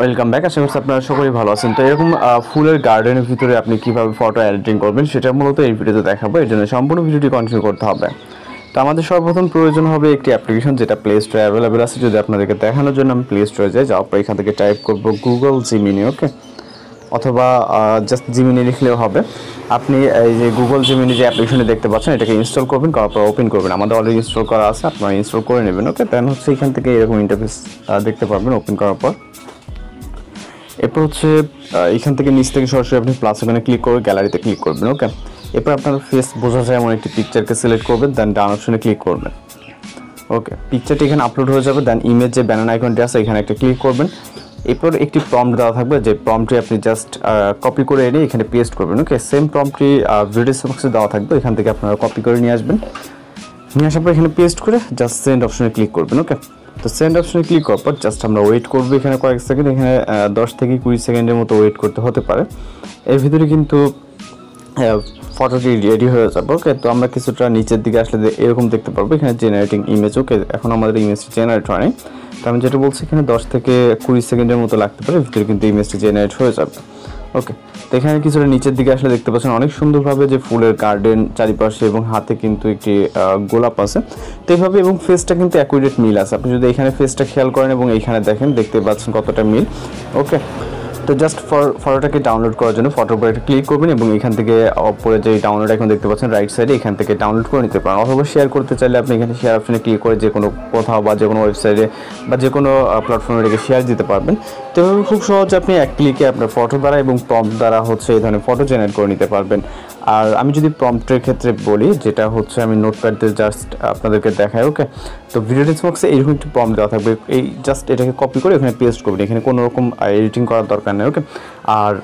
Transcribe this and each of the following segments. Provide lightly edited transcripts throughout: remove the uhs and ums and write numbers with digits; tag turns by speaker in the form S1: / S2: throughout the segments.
S1: Welcome back. আশা করছি আপনারা সকলেই ভালো আছেন। তো এরকম ফুলের গার্ডেনের ভিতরে আপনি কীভাবে ফটো এডিটিং করবেন সেটা মূলত এই ভিডিওতে দেখাবো। এর জন্য সম্পূর্ণ ভিডিওটি কন্টিনিউ করতে হবে। তো আমাদের সর্বপ্রথম প্রয়োজন হবে একটি অ্যাপ্লিকেশন, যেটা প্লে স্টোরে অ্যাভেলেবেল আছে। যদি আপনাদেরকে দেখানোর জন্য আমি প্লে স্টোরে যাওয়ার পর এখান থেকে টাইপ করব গুগল জিমিনি, ওকে, অথবা জাস্ট জিমিনি লিখলেও হবে। আপনি এই যে গুগল জিমিনি যে অ্যাপ্লিকেশনে দেখতে পাচ্ছেন, এটাকে ইনস্টল করবেন, করার পর ওপেন করবেন। আমাদের অলরেডি ইনস্টল করা আছে, আপনারা ইনস্টল করে নেবেন, ওকে। দেন হচ্ছে এখান থেকে এরকম ইন্টারফেস দেখতে পারবেন ওপেন করার পর। এরপর হচ্ছে এখান থেকে নিচ থেকে সরাসরি আপনি প্লাস ওখানে ক্লিক করে গ্যালারিতে ক্লিক করবেন, ওকে। এরপর আপনার ফেস বোঝা যায় এমন একটি পিকচারকে সিলেক্ট করবেন, দেন ডান অপশনে ক্লিক করবেন, ওকে। পিকচারটি এখানে আপলোড হয়ে যাবে। দেন ইমেজ যে ব্যানার আইকনটি আছে এখানে একটা ক্লিক করবেন। এরপর একটি প্রম্পট দেওয়া থাকবে, যে প্রম্পটটি আপনি জাস্ট কপি করে এনে এখানে পেস্ট করবেন, ওকে। সেম প্রম্পটটি ভিডিও ডেসক্রিপশনে দেওয়া থাকবে, এখান থেকে আপনারা কপি করে নিয়ে আসবেন। নিয়ে আসার পর এখানে পেস্ট করে জাস্ট সেন্ড অপশনে ক্লিক করবেন, ওকে। তো সেন্ড অপশনে ক্লিক করার পর জাস্ট আমরা ওয়েট করবো এখানে কয়েক সেকেন্ড। এখানে 10 থেকে 20 সেকেন্ডের মতো ওয়েট করতে হতে পারে। এর ভিতরে কিন্তু ফটোটি রেডি হয়ে যাবে, ওকে। তো আমরা কিছুটা নিচের দিকে আসলে এরকম দেখতে পারবো এখানে জেনারেটিং ইমেজ, ওকে। এখন আমাদের ইমেজটি জেনারেট হয়নি। তো আমি যেটা বলছি এখানে 10 থেকে 20 সেকেন্ডের মতো লাগতে পারে, ভিতরে কিন্তু ইমেজটি জেনারেট হয়ে যাবে, ওকে। তো এখানে কিছুটা নিচের দিকে আসলে দেখতে পাচ্ছেন অনেক সুন্দরভাবে যে ফুলের গার্ডেন চারিপাশে, এবং হাতে কিন্তু একটি গোলাপ আছে। তো এইভাবে, এবং ফেসটা কিন্তু অ্যাকুরেট মিল আছে। আপনি যদি এখানে ফেসটা খেয়াল করেন এবং এইখানে দেখেন, দেখতে পাচ্ছেন কতটা মিল, ওকে। তো জাস্ট ফটোটাকে ডাউনলোড করার জন্য ফটোর উপর একটা ক্লিক করবেন, এবং এখান থেকে উপরে যে ডাউনলোড এখন দেখতে পাচ্ছেন রাইট সাইডে, এখান থেকে ডাউনলোড করে নিতে পারেন। অথবা শেয়ার করতে চাইলে আপনি এখানে শেয়ার অপশনে ক্লিক করে যে কোনো কোথাও বা যে কোনো ওয়েবসাইটে বা যে কোনো প্ল্যাটফর্মে এটাকে শেয়ার দিতে পারবেন। তো এভাবে খুব সহজে আপনি এক ক্লিকে আপনার ফটো দ্বারা এবং প্রম্পট দ্বারা হচ্ছে এই ধরনের ফটো জেনারেট করে নিতে পারবেন। আর আমি যদি প্রম্পটের ক্ষেত্রে বলি, যেটা হচ্ছে আমি নোটপ্যাড দিয়ে জাস্ট আপনাদেরকে দেখাই, ওকে। তো ভিডিও ডেসক্রিপশনে এইরকম একটি প্রম্পট দেওয়া থাকবে, এই জাস্ট এটাকে কপি করে এখানে পেস্ট করবেন। এখানে কোনো রকম এডিটিং করার দরকার নেই, ওকে। আর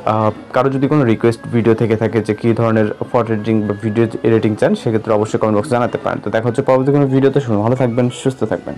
S1: কারো যদি কোনো রিকোয়েস্ট ভিডিও থেকে থাকে যে কী ধরনের ফটো এডিটিং বা ভিডিও এডিটিং চান, সেক্ষেত্রে অবশ্যই কমেন্ট বক্সে জানাতে পারেন। তো দেখা হচ্ছে পরবর্তী কোনো ভিডিওতে। ভালো থাকবেন, সুস্থ থাকবেন।